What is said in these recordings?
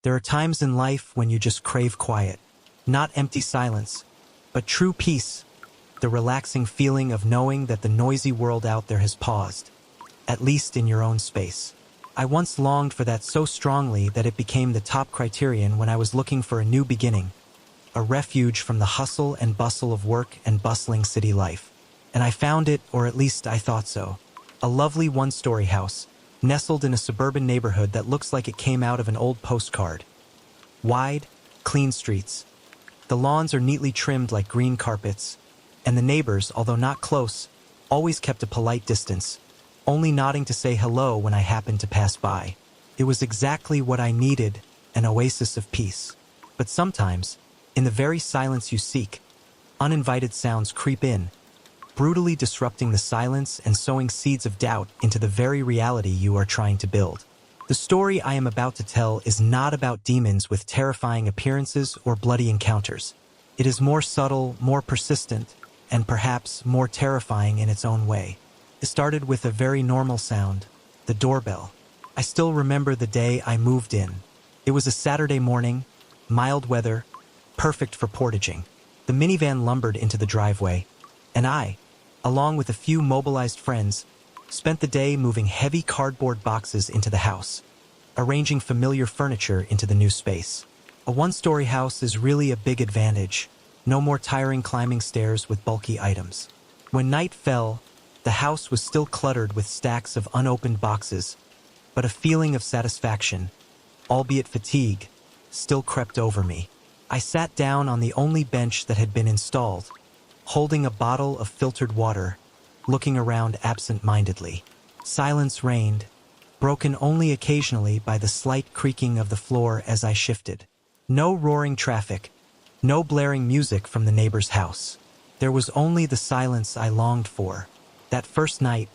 There are times in life when you just crave quiet. Not empty silence, but true peace. The relaxing feeling of knowing that the noisy world out there has paused, at least in your own space. I once longed for that so strongly that it became the top criterion when I was looking for a new beginning, a refuge from the hustle and bustle of work and bustling city life. And I found it, or at least I thought so. A lovely one-story house, nestled in a suburban neighborhood that looks like it came out of an old postcard. Wide, clean streets. The lawns are neatly trimmed like green carpets, and the neighbors, although not close, always kept a polite distance, only nodding to say hello when I happened to pass by. It was exactly what I needed, an oasis of peace. But sometimes, in the very silence you seek, uninvited sounds creep in, brutally disrupting the silence and sowing seeds of doubt into the very reality you are trying to build. The story I am about to tell is not about demons with terrifying appearances or bloody encounters. It is more subtle, more persistent, and perhaps more terrifying in its own way. It started with a very normal sound, the doorbell. I still remember the day I moved in. It was a Saturday morning, mild weather, perfect for portaging. The minivan lumbered into the driveway, and I, along with a few mobilized friends, spent the day moving heavy cardboard boxes into the house, arranging familiar furniture into the new space. A one-story house is really a big advantage. No more tiring climbing stairs with bulky items. When night fell, the house was still cluttered with stacks of unopened boxes, but a feeling of satisfaction, albeit fatigue, still crept over me. I sat down on the only bench that had been installed, holding a bottle of filtered water, looking around absent-mindedly. Silence reigned, broken only occasionally by the slight creaking of the floor as I shifted. No roaring traffic, no blaring music from the neighbor's house. There was only the silence I longed for. That first night,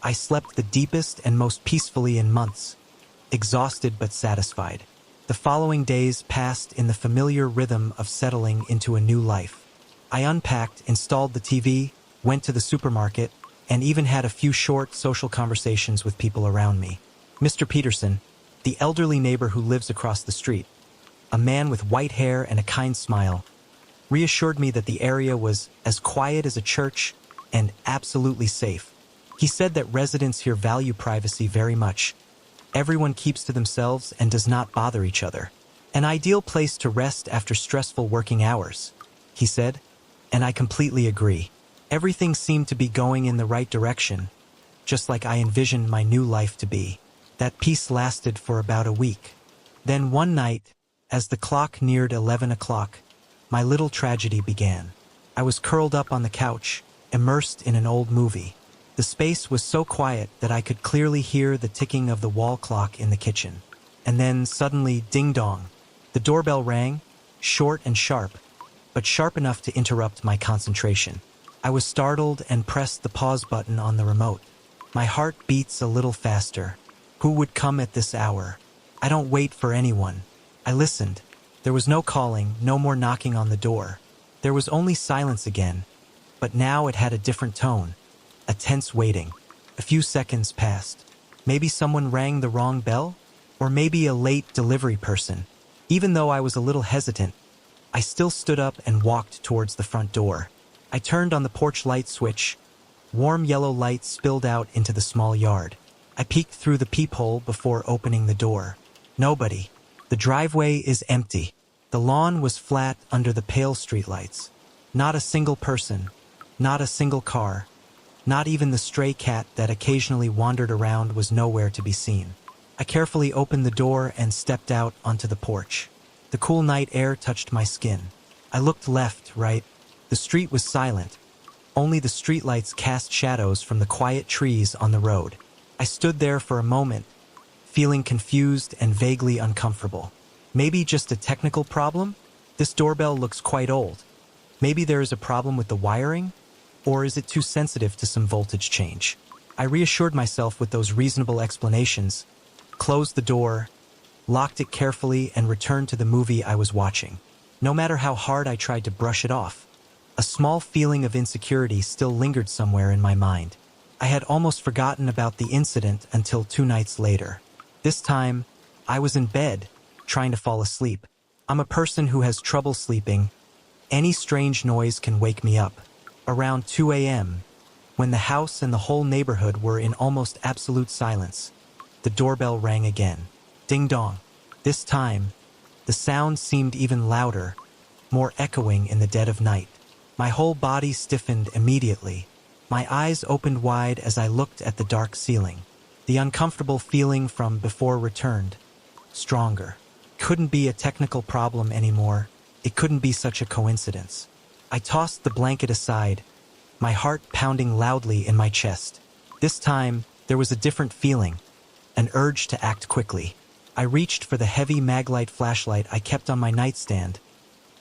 I slept the deepest and most peacefully in months, exhausted but satisfied. The following days passed in the familiar rhythm of settling into a new life. I unpacked, installed the TV, went to the supermarket, and even had a few short social conversations with people around me. Mr. Peterson, the elderly neighbor who lives across the street, a man with white hair and a kind smile, reassured me that the area was as quiet as a church and absolutely safe. He said that residents here value privacy very much. Everyone keeps to themselves and does not bother each other. An ideal place to rest after stressful working hours, he said, and I completely agree. Everything seemed to be going in the right direction, just like I envisioned my new life to be. That peace lasted for about a week. Then one night, as the clock neared 11 o'clock, my little tragedy began. I was curled up on the couch, immersed in an old movie. The space was so quiet that I could clearly hear the ticking of the wall clock in the kitchen. And then suddenly, ding-dong, the doorbell rang, short and sharp, but sharp enough to interrupt my concentration. I was startled and pressed the pause button on the remote. My heart beats a little faster. Who would come at this hour? I don't wait for anyone. I listened. There was no calling, no more knocking on the door. There was only silence again, but now it had a different tone, a tense waiting. A few seconds passed. Maybe someone rang the wrong bell? Or maybe a late delivery person. Even though I was a little hesitant, I still stood up and walked towards the front door. I turned on the porch light switch. Warm yellow light spilled out into the small yard. I peeked through the peephole before opening the door. Nobody. The driveway is empty. The lawn was flat under the pale streetlights. Not a single person. Not a single car. Not even the stray cat that occasionally wandered around was nowhere to be seen. I carefully opened the door and stepped out onto the porch. The cool night air touched my skin. I looked left, right. The street was silent. Only the streetlights cast shadows from the quiet trees on the road. I stood there for a moment, feeling confused and vaguely uncomfortable. Maybe just a technical problem? This doorbell looks quite old. Maybe there is a problem with the wiring? Or is it too sensitive to some voltage change? I reassured myself with those reasonable explanations, closed the door, locked it carefully, and returned to the movie I was watching. No matter how hard I tried to brush it off, a small feeling of insecurity still lingered somewhere in my mind. I had almost forgotten about the incident until 2 nights later. This time, I was in bed, trying to fall asleep. I'm a person who has trouble sleeping. Any strange noise can wake me up. Around 2 a.m., when the house and the whole neighborhood were in almost absolute silence, the doorbell rang again. Ding dong. This time, the sound seemed even louder, more echoing in the dead of night. My whole body stiffened immediately. My eyes opened wide as I looked at the dark ceiling. The uncomfortable feeling from before returned, stronger. Couldn't be a technical problem anymore. It couldn't be such a coincidence. I tossed the blanket aside, my heart pounding loudly in my chest. This time, there was a different feeling, an urge to act quickly. I reached for the heavy maglite flashlight I kept on my nightstand,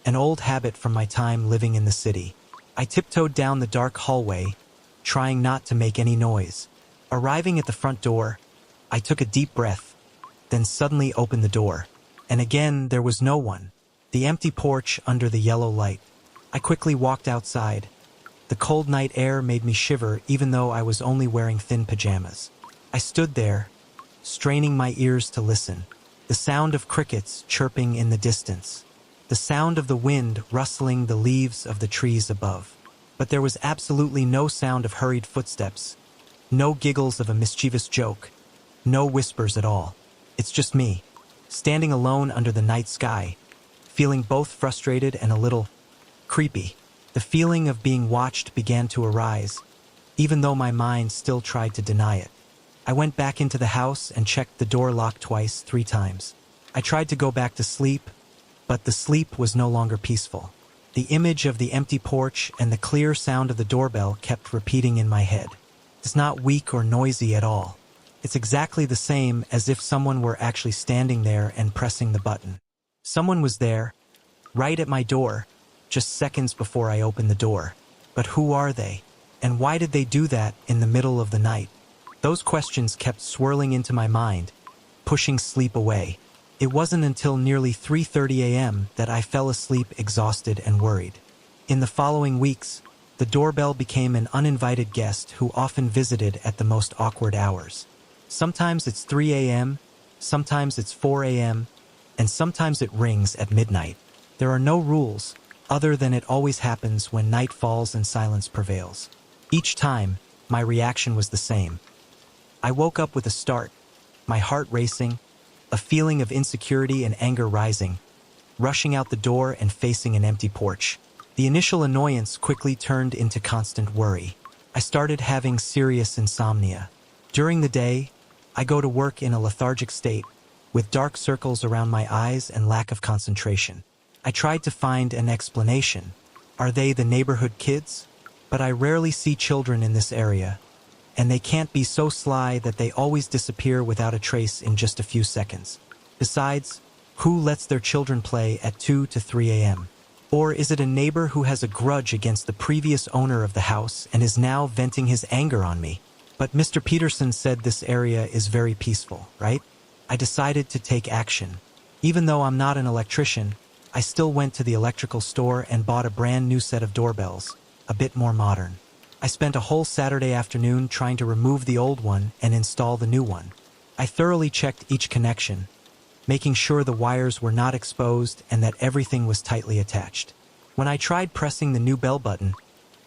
an old habit from my time living in the city. I tiptoed down the dark hallway, trying not to make any noise. Arriving at the front door, I took a deep breath, then suddenly opened the door. And again, there was no one. The empty porch under the yellow light. I quickly walked outside. The cold night air made me shiver even though I was only wearing thin pajamas. I stood there, straining my ears to listen. The sound of crickets chirping in the distance. The sound of the wind rustling the leaves of the trees above. But there was absolutely no sound of hurried footsteps. No giggles of a mischievous joke. No whispers at all. It's just me, standing alone under the night sky, feeling both frustrated and a little creepy. The feeling of being watched began to arise, even though my mind still tried to deny it. I went back into the house and checked the door lock twice, 3 times. I tried to go back to sleep, but the sleep was no longer peaceful. The image of the empty porch and the clear sound of the doorbell kept repeating in my head. It's not weak or noisy at all. It's exactly the same as if someone were actually standing there and pressing the button. Someone was there, right at my door, just seconds before I opened the door. But who are they? And why did they do that in the middle of the night? Those questions kept swirling into my mind, pushing sleep away. It wasn't until nearly 3:30 a.m. that I fell asleep exhausted and worried. In the following weeks, the doorbell became an uninvited guest who often visited at the most awkward hours. Sometimes it's 3 a.m., sometimes it's 4 a.m., and sometimes it rings at midnight. There are no rules, other than it always happens when night falls and silence prevails. Each time, my reaction was the same. I woke up with a start, my heart racing, a feeling of insecurity and anger rising, rushing out the door and facing an empty porch. The initial annoyance quickly turned into constant worry. I started having serious insomnia. During the day, I go to work in a lethargic state, with dark circles around my eyes and lack of concentration. I tried to find an explanation. Are they the neighborhood kids? But I rarely see children in this area, and they can't be so sly that they always disappear without a trace in just a few seconds. Besides, who lets their children play at 2 to 3 a.m.? Or is it a neighbor who has a grudge against the previous owner of the house and is now venting his anger on me? But Mr. Peterson said this area is very peaceful, right? I decided to take action. Even though I'm not an electrician, I still went to the electrical store and bought a brand new set of doorbells, a bit more modern. I spent a whole Saturday afternoon trying to remove the old one and install the new one. I thoroughly checked each connection, making sure the wires were not exposed and that everything was tightly attached. When I tried pressing the new bell button,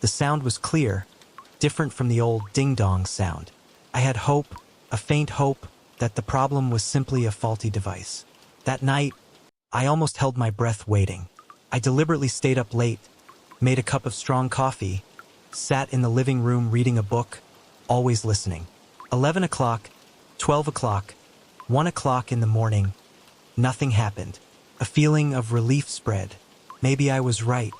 the sound was clear, different from the old ding-dong sound. I had hope, a faint hope, that the problem was simply a faulty device. That night, I almost held my breath waiting. I deliberately stayed up late, made a cup of strong coffee, sat in the living room reading a book, always listening. 11 o'clock, 12 o'clock, 1 o'clock in the morning, nothing happened. A feeling of relief spread. Maybe I was right.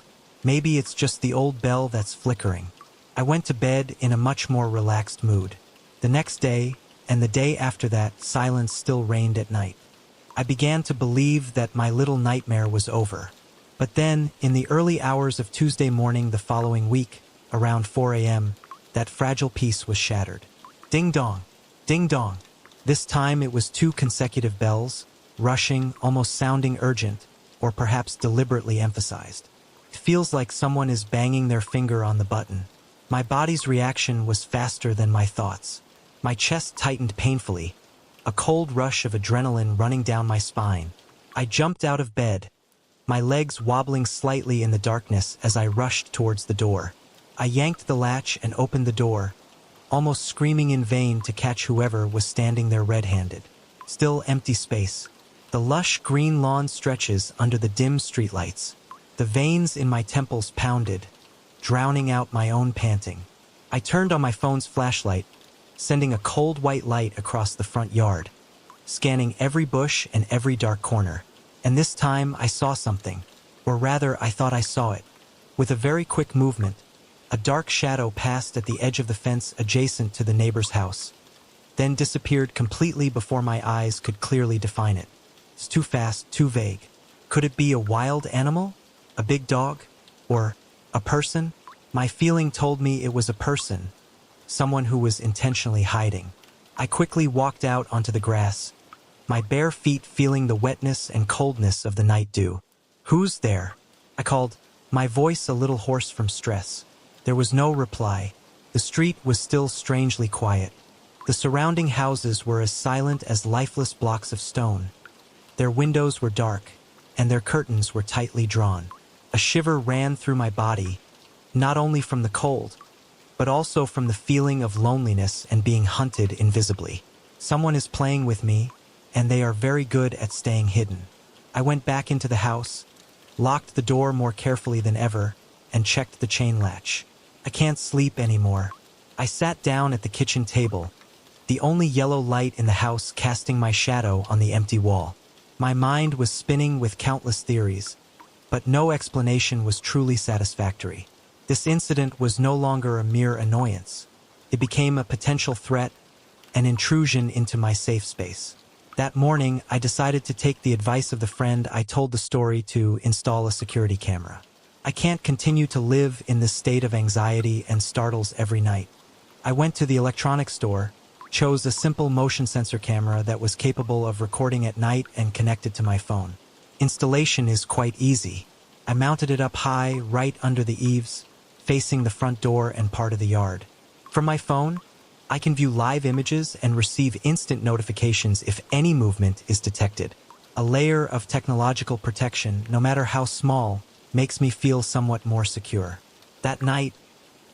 Maybe it's just the old bell that's flickering. I went to bed in a much more relaxed mood. The next day, and the day after that, silence still reigned at night. I began to believe that my little nightmare was over. But then, in the early hours of Tuesday morning the following week, around 4 a.m., that fragile peace was shattered. Ding dong, ding dong. This time it was 2 consecutive bells, rushing, almost sounding urgent, or perhaps deliberately emphasized. It feels like someone is banging their finger on the button. My body's reaction was faster than my thoughts. My chest tightened painfully, a cold rush of adrenaline running down my spine. I jumped out of bed, my legs wobbling slightly in the darkness as I rushed towards the door. I yanked the latch and opened the door, almost screaming in vain to catch whoever was standing there red-handed. Still empty space. The lush green lawn stretches under the dim streetlights. The veins in my temples pounded, drowning out my own panting. I turned on my phone's flashlight, sending a cold white light across the front yard, scanning every bush and every dark corner. And this time I saw something, or rather I thought I saw it. With a very quick movement, a dark shadow passed at the edge of the fence adjacent to the neighbor's house, then disappeared completely before my eyes could clearly define it. It's too fast, too vague. Could it be a wild animal? A big dog? Or a person? My feeling told me it was a person, someone who was intentionally hiding. I quickly walked out onto the grass, my bare feet feeling the wetness and coldness of the night dew. "Who's there?" I called, my voice a little hoarse from stress. There was no reply. The street was still strangely quiet. The surrounding houses were as silent as lifeless blocks of stone. Their windows were dark, and their curtains were tightly drawn. A shiver ran through my body, not only from the cold, but also from the feeling of loneliness and being hunted invisibly. Someone is playing with me, and they are very good at staying hidden. I went back into the house, locked the door more carefully than ever, and checked the chain latch. I can't sleep anymore. I sat down at the kitchen table, the only yellow light in the house casting my shadow on the empty wall. My mind was spinning with countless theories, but no explanation was truly satisfactory. This incident was no longer a mere annoyance. It became a potential threat, an intrusion into my safe space. That morning, I decided to take the advice of the friend I told the story to install a security camera. I can't continue to live in this state of anxiety and startles every night. I went to the electronics store, chose a simple motion sensor camera that was capable of recording at night and connected to my phone. Installation is quite easy. I mounted it up high, right under the eaves, facing the front door and part of the yard. From my phone, I can view live images and receive instant notifications if any movement is detected. A layer of technological protection, no matter how small, makes me feel somewhat more secure. That night,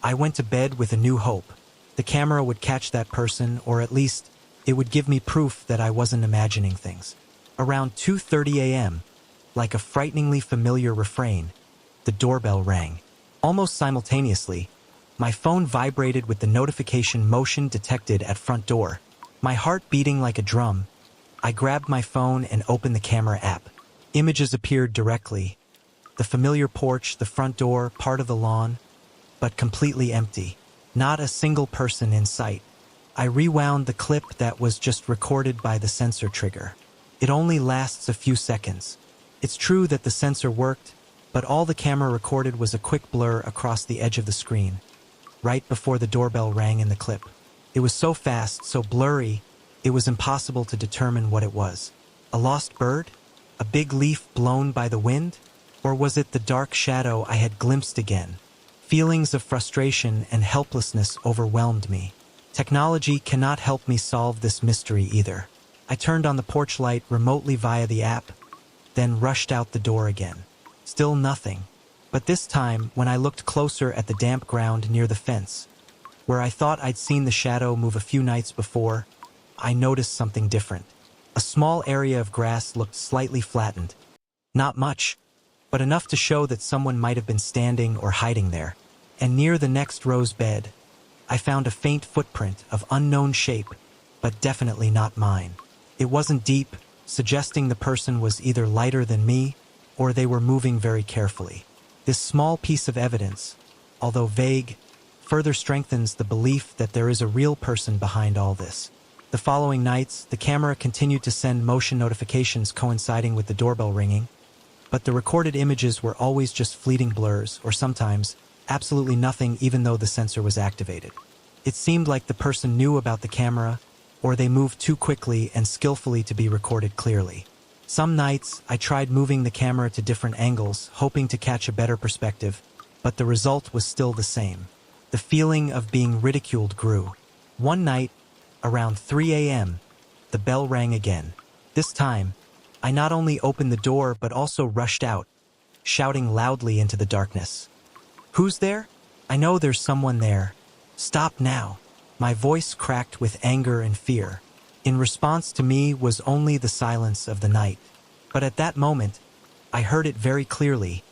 I went to bed with a new hope. The camera would catch that person, or at least, it would give me proof that I wasn't imagining things. Around 2:30 a.m., like a frighteningly familiar refrain, the doorbell rang. Almost simultaneously, my phone vibrated with the notification motion detected at front door. My heart beating like a drum, I grabbed my phone and opened the camera app. Images appeared directly. The familiar porch, the front door, part of the lawn, but completely empty. Not a single person in sight. I rewound the clip that was just recorded by the sensor trigger. It only lasts a few seconds. It's true that the sensor worked, but all the camera recorded was a quick blur across the edge of the screen, right before the doorbell rang in the clip. It was so fast, so blurry, it was impossible to determine what it was. A lost bird? A big leaf blown by the wind? Or was it the dark shadow I had glimpsed again? Feelings of frustration and helplessness overwhelmed me. Technology cannot help me solve this mystery either. I turned on the porch light remotely via the app, then rushed out the door again. Still nothing. But this time, when I looked closer at the damp ground near the fence, where I thought I'd seen the shadow move a few nights before, I noticed something different. A small area of grass looked slightly flattened. Not much, but enough to show that someone might have been standing or hiding there. And near the next rose bed, I found a faint footprint of unknown shape, but definitely not mine. It wasn't deep, suggesting the person was either lighter than me, or they were moving very carefully. This small piece of evidence, although vague, further strengthens the belief that there is a real person behind all this. The following nights, the camera continued to send motion notifications coinciding with the doorbell ringing, but the recorded images were always just fleeting blurs, or sometimes absolutely nothing even though the sensor was activated. It seemed like the person knew about the camera, or they moved too quickly and skillfully to be recorded clearly. Some nights, I tried moving the camera to different angles, hoping to catch a better perspective, but the result was still the same. The feeling of being ridiculed grew. One night, around 3 a.m., the bell rang again. This time, I not only opened the door but also rushed out, shouting loudly into the darkness. "Who's there? I know there's someone there. Stop now." My voice cracked with anger and fear. In response to me was only the silence of the night. But at that moment, I heard it very clearly,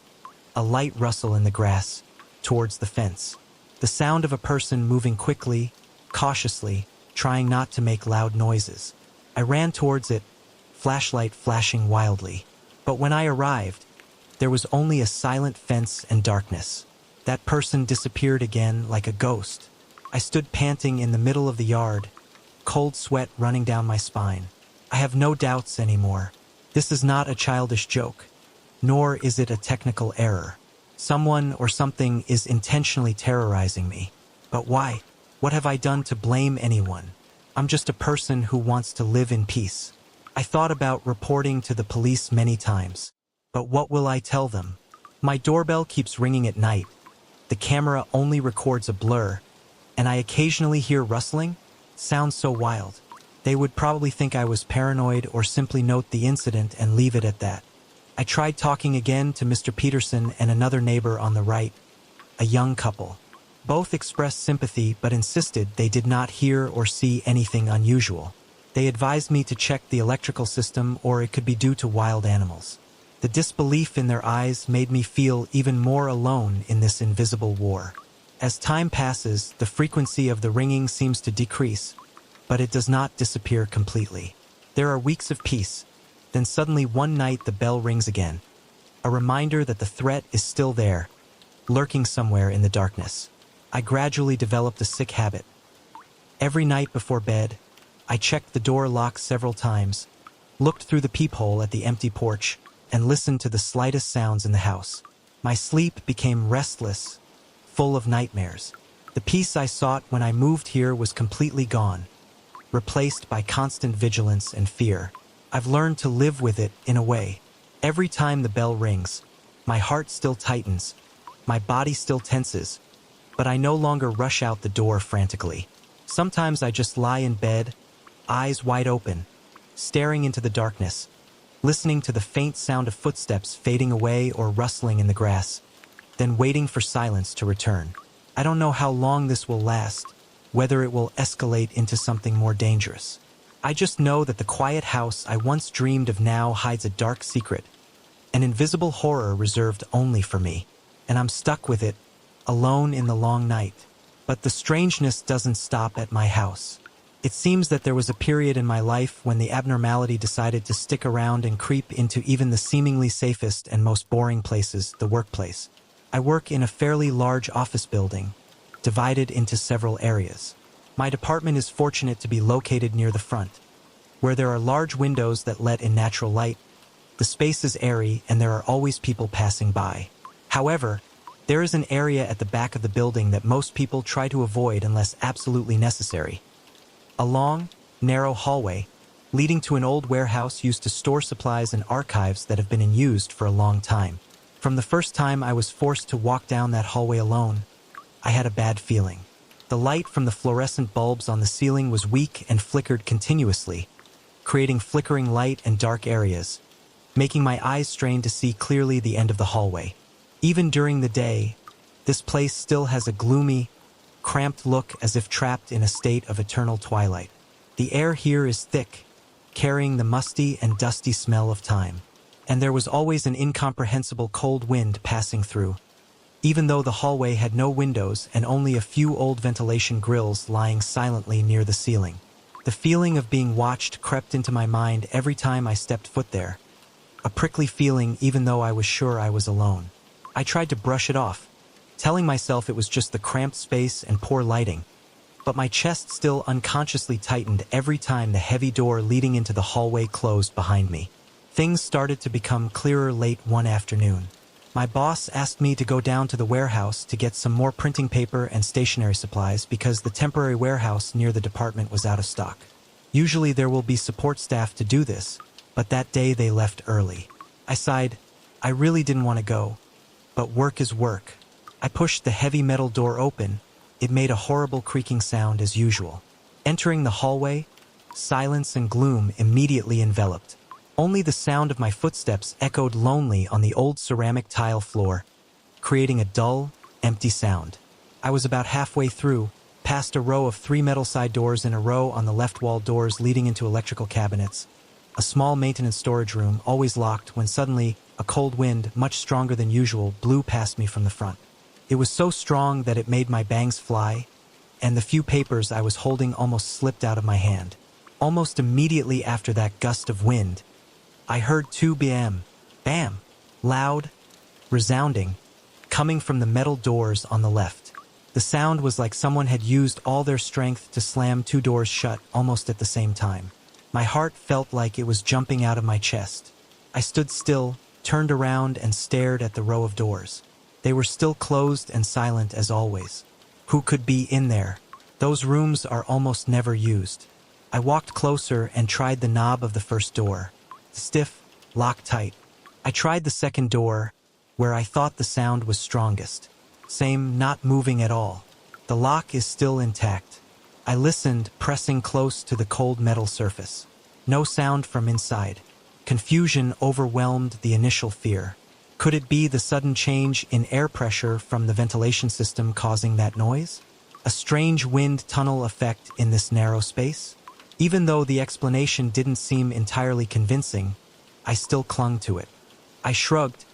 a light rustle in the grass, towards the fence. The sound of a person moving quickly, cautiously, trying not to make loud noises. I ran towards it, flashlight flashing wildly. But when I arrived, there was only a silent fence and darkness. That person disappeared again like a ghost. I stood panting in the middle of the yard, cold sweat running down my spine. I have no doubts anymore. This is not a childish joke, nor is it a technical error. Someone or something is intentionally terrorizing me. But why? What have I done to blame anyone? I'm just a person who wants to live in peace. I thought about reporting to the police many times. But what will I tell them? My doorbell keeps ringing at night. The camera only records a blur, and I occasionally hear rustling. Sounds so wild. They would probably think I was paranoid or simply note the incident and leave it at that. I tried talking again to Mr. Peterson and another neighbor on the right, a young couple. Both expressed sympathy but insisted they did not hear or see anything unusual. They advised me to check the electrical system or it could be due to wild animals. The disbelief in their eyes made me feel even more alone in this invisible war. As time passes, the frequency of the ringing seems to decrease, but it does not disappear completely. There are weeks of peace. Then suddenly one night the bell rings again. A reminder that the threat is still there, lurking somewhere in the darkness. I gradually developed a sick habit. Every night before bed, I checked the door lock several times, looked through the peephole at the empty porch, and listened to the slightest sounds in the house. My sleep became restless, full of nightmares. The peace I sought when I moved here was completely gone, replaced by constant vigilance and fear. I've learned to live with it in a way. Every time the bell rings, my heart still tightens, my body still tenses, but I no longer rush out the door frantically. Sometimes I just lie in bed, eyes wide open, staring into the darkness, listening to the faint sound of footsteps fading away or rustling in the grass, then waiting for silence to return. I don't know how long this will last, whether it will escalate into something more dangerous. I just know that the quiet house I once dreamed of now hides a dark secret, an invisible horror reserved only for me, and I'm stuck with it, alone in the long night. But the strangeness doesn't stop at my house. It seems that there was a period in my life when the abnormality decided to stick around and creep into even the seemingly safest and most boring places, the workplace. I work in a fairly large office building, divided into several areas. My department is fortunate to be located near the front, where there are large windows that let in natural light. The space is airy and there are always people passing by. However, there is an area at the back of the building that most people try to avoid unless absolutely necessary. A long, narrow hallway leading to an old warehouse used to store supplies and archives that have been unused for a long time. From the first time I was forced to walk down that hallway alone, I had a bad feeling. The light from the fluorescent bulbs on the ceiling was weak and flickered continuously, creating flickering light and dark areas, making my eyes strain to see clearly the end of the hallway. Even during the day, this place still has a gloomy, cramped look as if trapped in a state of eternal twilight. The air here is thick, carrying the musty and dusty smell of time. And there was always an incomprehensible cold wind passing through, even though the hallway had no windows and only a few old ventilation grills lying silently near the ceiling. The feeling of being watched crept into my mind every time I stepped foot there, a prickly feeling even though I was sure I was alone. I tried to brush it off, telling myself it was just the cramped space and poor lighting, but my chest still unconsciously tightened every time the heavy door leading into the hallway closed behind me. Things started to become clearer late one afternoon. My boss asked me to go down to the warehouse to get some more printing paper and stationery supplies because the temporary warehouse near the department was out of stock. Usually there will be support staff to do this, but that day they left early. I sighed. I really didn't want to go, but work is work. I pushed the heavy metal door open. It made a horrible creaking sound as usual. Entering the hallway, silence and gloom immediately enveloped. Only the sound of my footsteps echoed lonely on the old ceramic tile floor, creating a dull, empty sound. I was about halfway through, past a row of 3 metal side doors in a row on the left wall, doors leading into electrical cabinets, a small maintenance storage room, always locked, when suddenly a cold wind, much stronger than usual, blew past me from the front. It was so strong that it made my bangs fly, and the few papers I was holding almost slipped out of my hand. Almost immediately after that gust of wind, I heard 2 bam, bam, loud, resounding, coming from the metal doors on the left. The sound was like someone had used all their strength to slam 2 doors shut almost at the same time. My heart felt like it was jumping out of my chest. I stood still, turned around, and stared at the row of doors. They were still closed and silent as always. Who could be in there? Those rooms are almost never used. I walked closer and tried the knob of the first door. Stiff, locked tight. I tried the second door, where I thought the sound was strongest. Same, not moving at all. The lock is still intact. I listened, pressing close to the cold metal surface. No sound from inside. Confusion overwhelmed the initial fear. Could it be the sudden change in air pressure from the ventilation system causing that noise? A strange wind tunnel effect in this narrow space? Even though the explanation didn't seem entirely convincing, I still clung to it. I shrugged,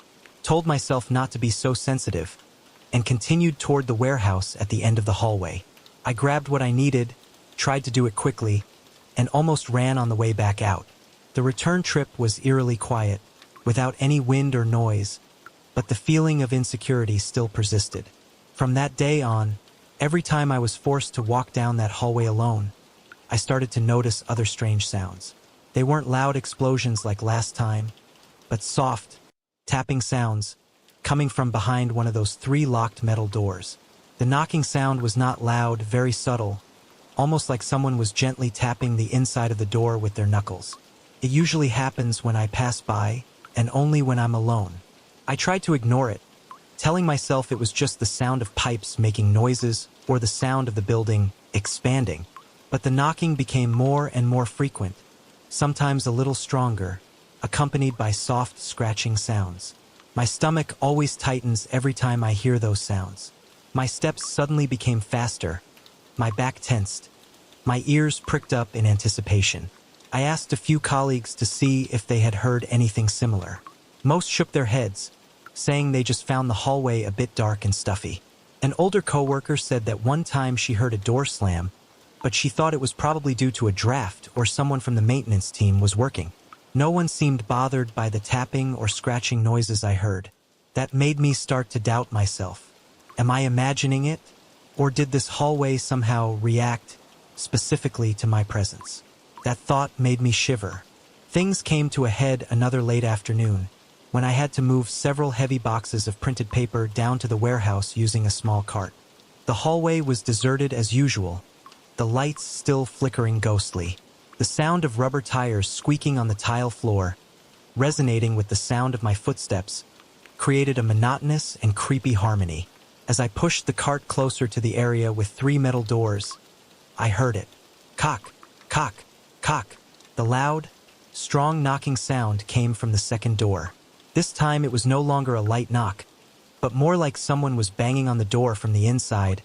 told myself not to be so sensitive, and continued toward the warehouse at the end of the hallway. I grabbed what I needed, tried to do it quickly, and almost ran on the way back out. The return trip was eerily quiet, without any wind or noise, but the feeling of insecurity still persisted. From that day on, every time I was forced to walk down that hallway alone, I started to notice other strange sounds. They weren't loud explosions like last time, but soft, tapping sounds, coming from behind one of those 3 locked metal doors. The knocking sound was not loud, very subtle, almost like someone was gently tapping the inside of the door with their knuckles. It usually happens when I pass by, and only when I'm alone. I tried to ignore it, telling myself it was just the sound of pipes making noises or the sound of the building expanding. But the knocking became more and more frequent, sometimes a little stronger, accompanied by soft scratching sounds. My stomach always tightens every time I hear those sounds. My steps suddenly became faster, my back tensed, my ears pricked up in anticipation. I asked a few colleagues to see if they had heard anything similar. Most shook their heads, saying they just found the hallway a bit dark and stuffy. An older coworker said that one time she heard a door slam, but she thought it was probably due to a draft or someone from the maintenance team was working. No one seemed bothered by the tapping or scratching noises I heard. That made me start to doubt myself. Am I imagining it? Or did this hallway somehow react specifically to my presence? That thought made me shiver. Things came to a head another late afternoon, when I had to move several heavy boxes of printed paper down to the warehouse using a small cart. The hallway was deserted as usual, the lights still flickering ghostly. The sound of rubber tires squeaking on the tile floor, resonating with the sound of my footsteps, created a monotonous and creepy harmony. As I pushed the cart closer to the area with 3 metal doors, I heard it. Cock, cock, cock. The loud, strong knocking sound came from the second door. This time it was no longer a light knock, but more like someone was banging on the door from the inside,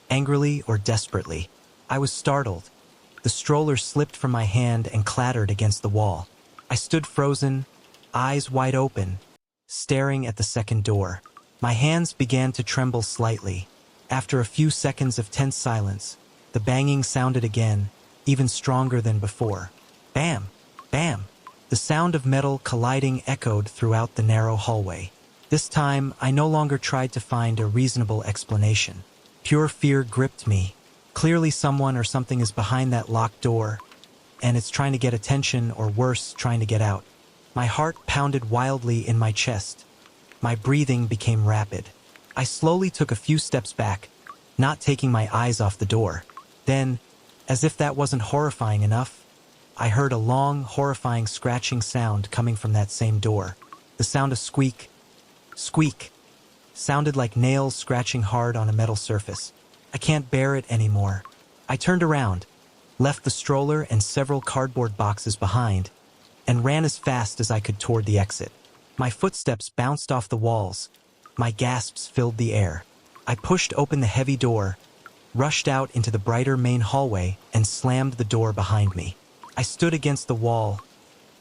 angrily or desperately. I was startled. The stroller slipped from my hand and clattered against the wall. I stood frozen, eyes wide open, staring at the second door. My hands began to tremble slightly. After a few seconds of tense silence, the banging sounded again, even stronger than before. Bam! Bam! The sound of metal colliding echoed throughout the narrow hallway. This time, I no longer tried to find a reasonable explanation. Pure fear gripped me. Clearly someone or something is behind that locked door, and it's trying to get attention, or worse, trying to get out. My heart pounded wildly in my chest. My breathing became rapid. I slowly took a few steps back, not taking my eyes off the door. Then, as if that wasn't horrifying enough, I heard a long, horrifying scratching sound coming from that same door. The sound of squeak, squeak, sounded like nails scratching hard on a metal surface. I can't bear it anymore. I turned around, left the stroller and several cardboard boxes behind, and ran as fast as I could toward the exit. My footsteps bounced off the walls. My gasps filled the air. I pushed open the heavy door, rushed out into the brighter main hallway, and slammed the door behind me. I stood against the wall,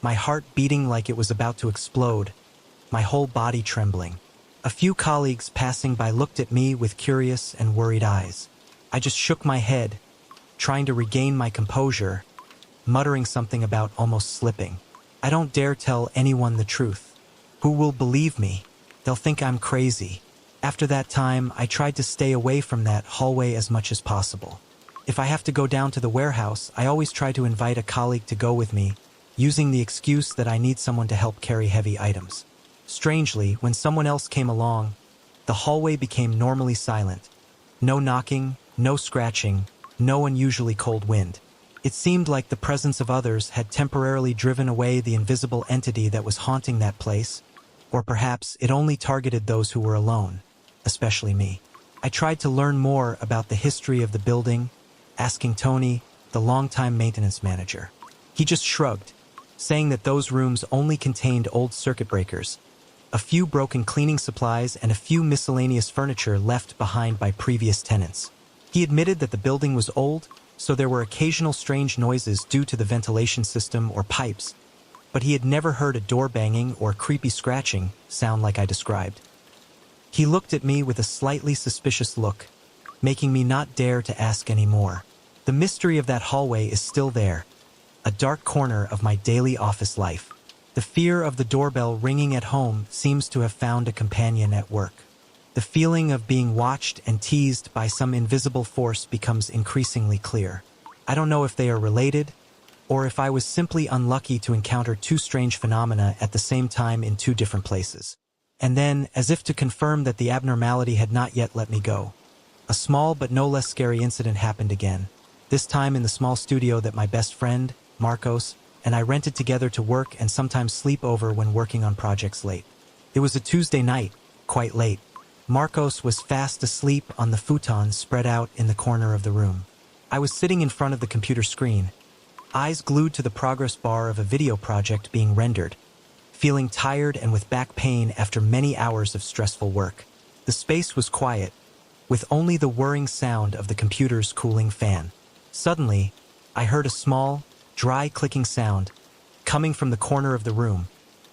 my heart beating like it was about to explode, my whole body trembling. A few colleagues passing by looked at me with curious and worried eyes. I just shook my head, trying to regain my composure, muttering something about almost slipping. I don't dare tell anyone the truth. Who will believe me? They'll think I'm crazy. After that time, I tried to stay away from that hallway as much as possible. If I have to go down to the warehouse, I always try to invite a colleague to go with me, using the excuse that I need someone to help carry heavy items. Strangely, when someone else came along, the hallway became normally silent. No knocking, no scratching, no unusually cold wind. It seemed like the presence of others had temporarily driven away the invisible entity that was haunting that place, or perhaps it only targeted those who were alone, especially me. I tried to learn more about the history of the building, asking Tony, the longtime maintenance manager. He just shrugged, saying that those rooms only contained old circuit breakers, a few broken cleaning supplies, and a few miscellaneous furniture left behind by previous tenants. He admitted that the building was old, so there were occasional strange noises due to the ventilation system or pipes, but he had never heard a door banging or creepy scratching sound like I described. He looked at me with a slightly suspicious look, making me not dare to ask any more. The mystery of that hallway is still there, a dark corner of my daily office life. The fear of the doorbell ringing at home seems to have found a companion at work. The feeling of being watched and teased by some invisible force becomes increasingly clear. I don't know if they are related, or if I was simply unlucky to encounter two strange phenomena at the same time in two different places. And then, as if to confirm that the abnormality had not yet let me go, a small but no less scary incident happened again, this time in the small studio that my best friend, Marcos, and I rented together to work and sometimes sleep over when working on projects late. It was a Tuesday night, quite late. Marcos was fast asleep on the futon spread out in the corner of the room. I was sitting in front of the computer screen, eyes glued to the progress bar of a video project being rendered, feeling tired and with back pain after many hours of stressful work. The space was quiet, with only the whirring sound of the computer's cooling fan. Suddenly, I heard a small, dry clicking sound coming from the corner of the room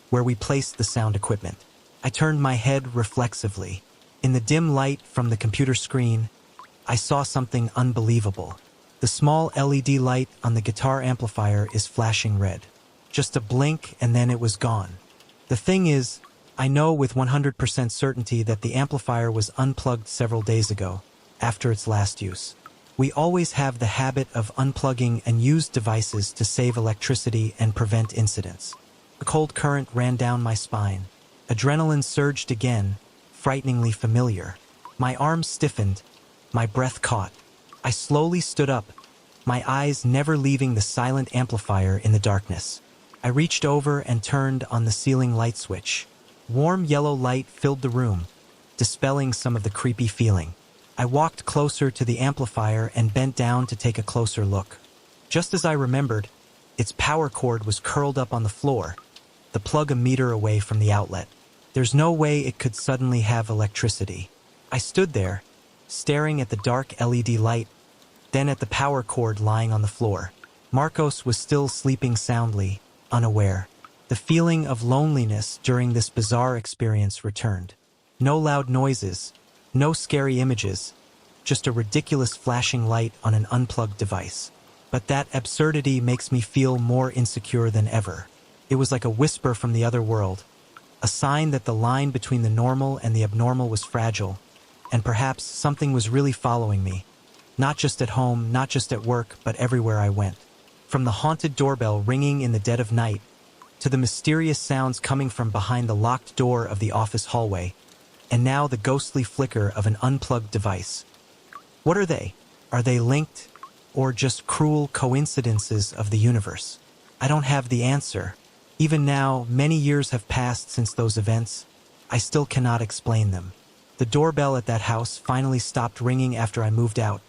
where we placed the sound equipment. I turned my head reflexively. In the dim light from the computer screen, I saw something unbelievable. The small LED light on the guitar amplifier is flashing red. Just a blink and then it was gone. The thing is, I know with 100% certainty that the amplifier was unplugged several days ago, after its last use. We always have the habit of unplugging and used devices to save electricity and prevent incidents. A cold current ran down my spine. Adrenaline surged again, frighteningly familiar. My arms stiffened, my breath caught. I slowly stood up, my eyes never leaving the silent amplifier in the darkness. I reached over and turned on the ceiling light switch. Warm yellow light filled the room, dispelling some of the creepy feeling. I walked closer to the amplifier and bent down to take a closer look. Just as I remembered, its power cord was curled up on the floor, the plug a meter away from the outlet. There's no way it could suddenly have electricity. I stood there, staring at the dark LED light, then at the power cord lying on the floor. Marcos was still sleeping soundly, unaware. The feeling of loneliness during this bizarre experience returned. No loud noises, no scary images, just a ridiculous flashing light on an unplugged device. But that absurdity makes me feel more insecure than ever. It was like a whisper from the other world, a sign that the line between the normal and the abnormal was fragile, and perhaps something was really following me, not just at home, not just at work, but everywhere I went. From the haunted doorbell ringing in the dead of night, to the mysterious sounds coming from behind the locked door of the office hallway, and now the ghostly flicker of an unplugged device. What are they? Are they linked, or just cruel coincidences of the universe? I don't have the answer. Even now, many years have passed since those events. I still cannot explain them. The doorbell at that house finally stopped ringing after I moved out,